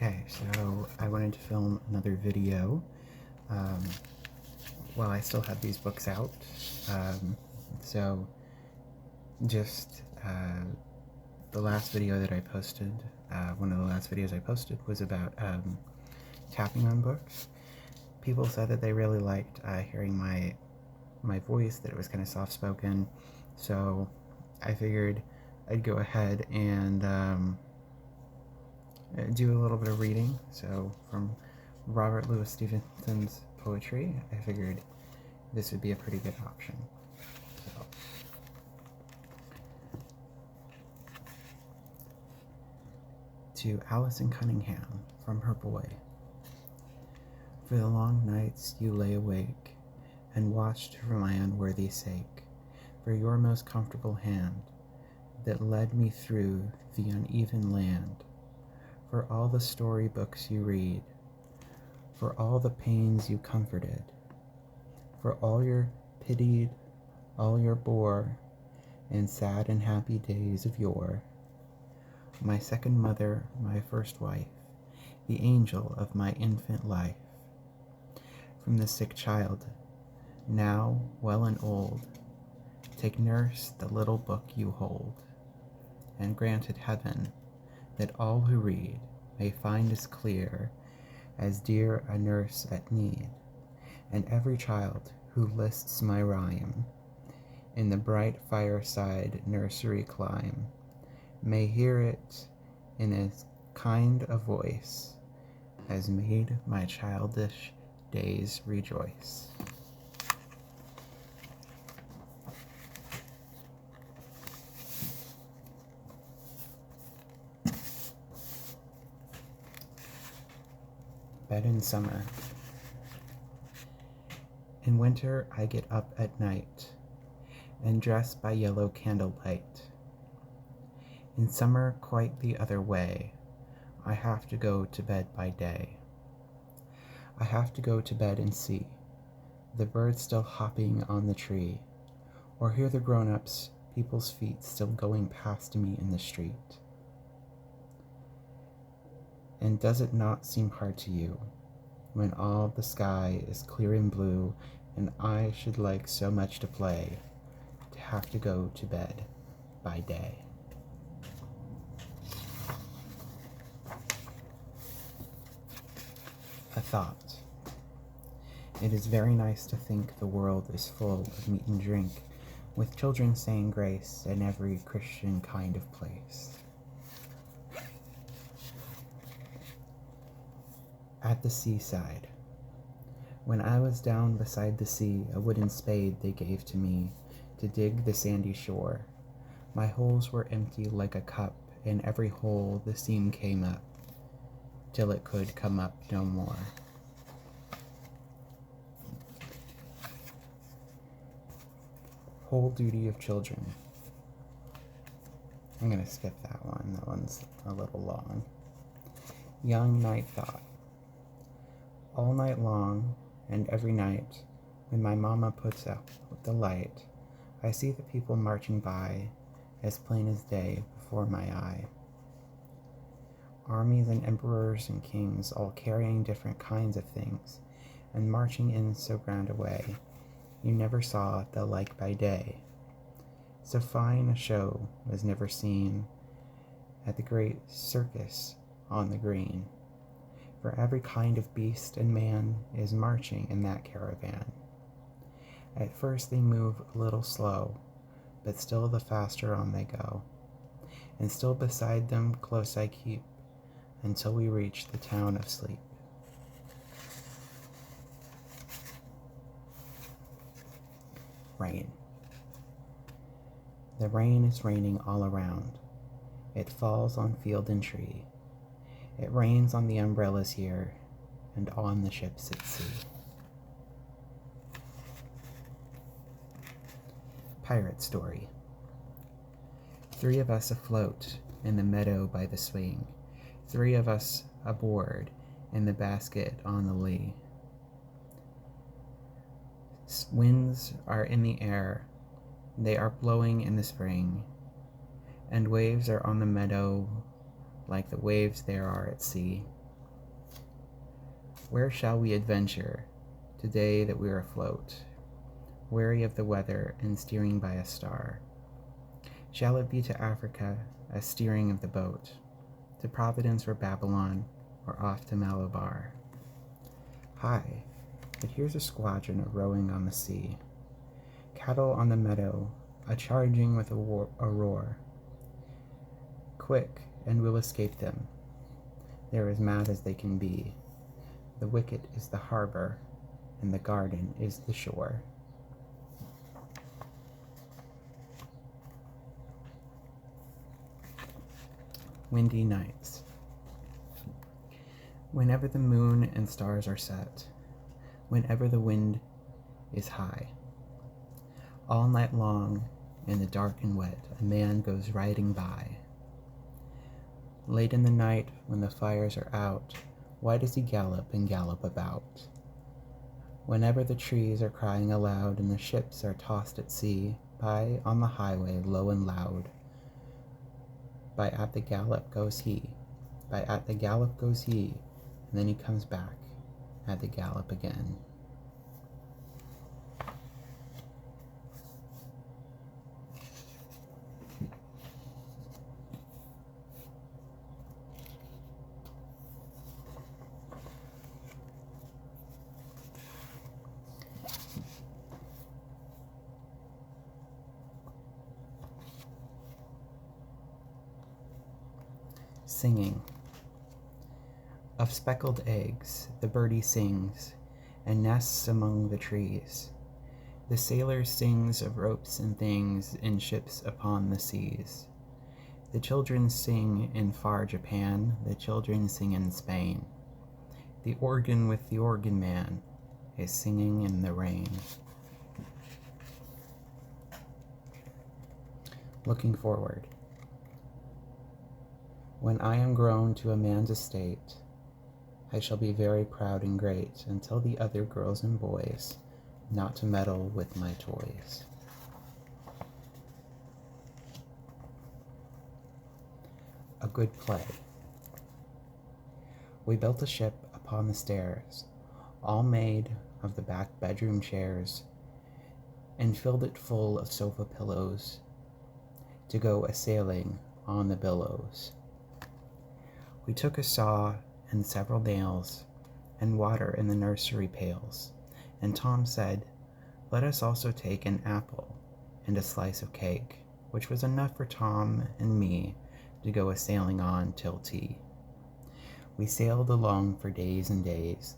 Okay, so I wanted to film another video um, while I still have these books out. So just the last video that I posted, one of the last videos I posted was about tapping on books. People said that they really liked hearing my voice, that it was kind of soft-spoken, so I figured I'd go ahead and do a little bit of reading. So from Robert Louis Stevenson's poetry, I figured this would be a pretty good option. So, to Allison Cunningham from her boy. For the long nights you lay awake and watched for my unworthy sake, for your most comfortable hand that led me through the uneven land, for all the story books you read, for all the pains you comforted, for all your pitied, all your bore, and sad and happy days of yore. My second mother, my first wife, the angel of my infant life. From the sick child, now well and old, take nurse the little book you hold, and grant it heaven that all who read may find as clear, as dear a nurse at need, and every child who lists my rhyme in the bright fireside nursery clime may hear it in as kind a voice as made my childish days rejoice. Bed in summer. In winter I get up at night and dress by yellow candlelight. In summer quite the other way, I have to go to bed by day. I have to go to bed and see the birds still hopping on the tree, or hear the grown-ups, people's feet still going past me in the street. And does it not seem hard to you, when all the sky is clear and blue, and I should like so much to play, to have to go to bed by day? A thought. It is very nice to think the world is full of meat and drink, with children saying grace in every Christian kind of place. At the seaside. When I was down beside the sea, a wooden spade they gave to me to dig the sandy shore. My holes were empty like a cup, in every hole the seam came up, till it could come up no more. Whole duty of children. I'm going to skip that one. That one's a little long. Young night thought. All night long and every night, when my mama puts out the light, I see the people marching by, as plain as day before my eye. Armies and emperors and kings, all carrying different kinds of things, and marching in so grand a way, you never saw the like by day. So fine a show was never seen at the great circus on the green, for every kind of beast and man is marching in that caravan. At first they move a little slow, but still the faster on they go, and still beside them close I keep, until we reach the town of sleep. Rain. The rain is raining all around. It falls on field and tree. It rains on the umbrellas here and on the ships at sea. Pirate story. 3 of us afloat in the meadow by the swing, 3 of us aboard in the basket on the lee. Winds are in the air, they are blowing in the spring, and waves are on the meadow like the waves there are at sea. Where shall we adventure, today that we're afloat, weary of the weather and steering by a star? Shall it be to Africa, a steering of the boat, to Providence or Babylon, or off to Malabar? Hi, but here's a squadron a-rowing on the sea, cattle on the meadow, a-charging with a roar. Quick, and we'll escape them. They're as mad as they can be. The wicket is the harbor, and the garden is the shore. Windy nights. Whenever the moon and stars are set, whenever the wind is high, all night long, in the dark and wet, a man goes riding by. Late in the night, when the fires are out, why does he gallop and gallop about? Whenever the trees are crying aloud and the ships are tossed at sea, by on the highway low and loud, by at the gallop goes he, by at the gallop goes he, and then he comes back at the gallop again. Singing. Of speckled eggs the birdie sings, and nests among the trees. The sailor sings of ropes and things in ships upon the seas. The children sing in far Japan, the children sing in Spain. The organ with the organ man is singing in the rain. Looking forward. When I am grown to a man's estate, I shall be very proud and great, and tell the other girls and boys not to meddle with my toys. A good play. We built a ship upon the stairs, all made of the back bedroom chairs, and filled it full of sofa pillows to go a-sailing on the billows. We took a saw and several nails, and water in the nursery pails, and Tom said, "Let us also take an apple and a slice of cake," which was enough for Tom and me to go a-sailing on till tea. We sailed along for days and days,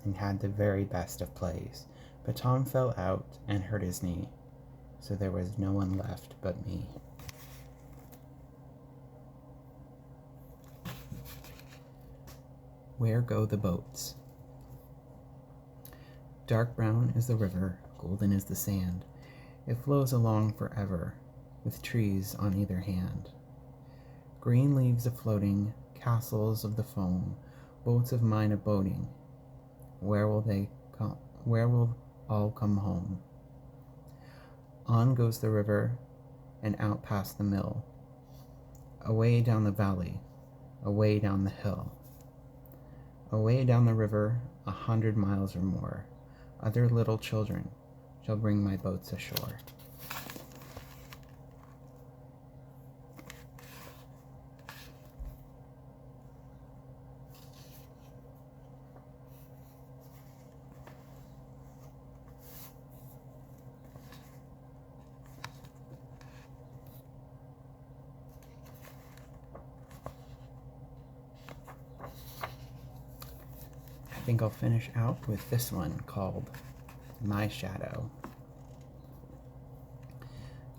and had the very best of plays, but Tom fell out and hurt his knee, so there was no one left but me. Where go the boats? Dark brown is the river, golden is the sand. It flows along forever, with trees on either hand. Green leaves a-floating, castles of the foam, boats of mine a-boating. Where will all come home? On goes the river, and out past the mill, away down the valley, away down the hill. Away down the river, 100 miles or more, other little children shall bring my boats ashore. I think I'll finish out with this one called My Shadow.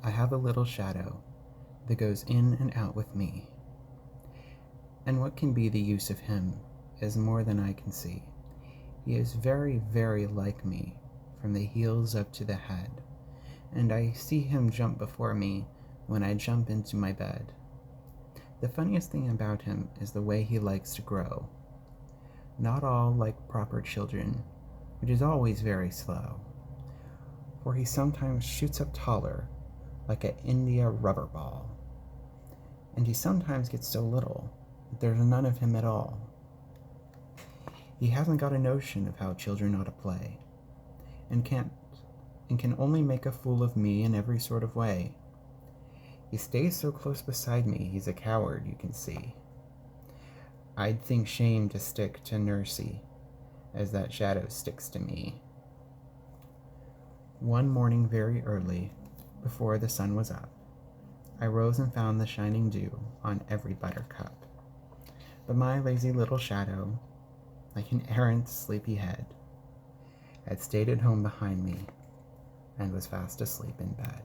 I have a little shadow that goes in and out with me, and what can be the use of him is more than I can see. He is very, very like me from the heels up to the head, and I see him jump before me when I jump into my bed. The funniest thing about him is the way he likes to grow. Not all like proper children, which is always very slow, for he sometimes shoots up taller, like an India rubber ball, and he sometimes gets so little that there's none of him at all. He hasn't got a notion of how children ought to play, and can only make a fool of me in every sort of way. He stays so close beside me, he's a coward, you can see. I'd think shame to stick to Nursey, as that shadow sticks to me. One morning very early, before the sun was up, I rose and found the shining dew on every buttercup. But my lazy little shadow, like an errant sleepy head, had stayed at home behind me and was fast asleep in bed.